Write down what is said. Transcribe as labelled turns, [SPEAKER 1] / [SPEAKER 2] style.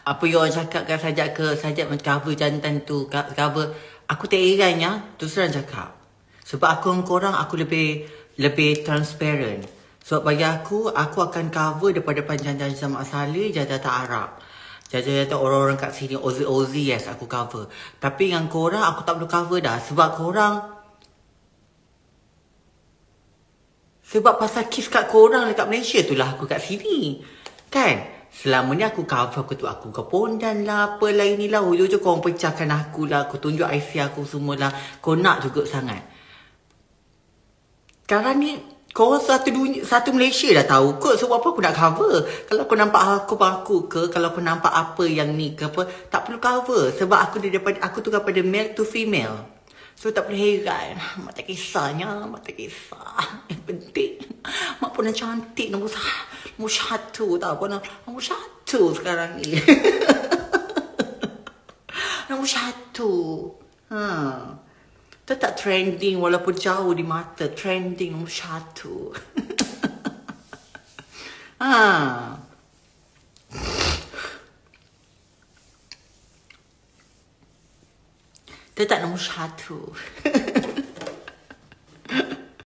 [SPEAKER 1] Apa you orang cakap kan Sajak cover jantan tu, cover. Aku tak heran ya, terus terang cakap. Sebab aku dengan korang, aku lebih transparent. Sebab bagi aku akan cover daripada panjang-panjang sama Saleh, jajah Arab. Jajah orang-orang kat sini, Ozi, yes, aku cover. Tapi dengan korang, aku tak perlu cover dah. Sebab pasal kes kat korang dekat Malaysia tu lah aku kat sini. Kan? Selama ni aku cover, aku ke Pondan lah, apa lah inilah. Ujung-ujung korang pecahkan aku lah, aku tunjuk IC aku semua lah. Kau nak juga sangat. Sekarang ni, korang satu Malaysia dah tahu kot. Sebab apa aku nak cover? Kalau kau nampak aku ke, kalau kau nampak apa yang ni ke apa, tak perlu cover. Sebab aku tu daripada male to female. So tak perlu heran. Mak tak kisahnya, mak tak kisah. Yang penting, mak pun dah cantik nombor satu tau. Nombor satu sekarang ni. Nombor satu. Tetap trending walaupun jauh di mata. Trending nombor satu. Tetap nombor satu.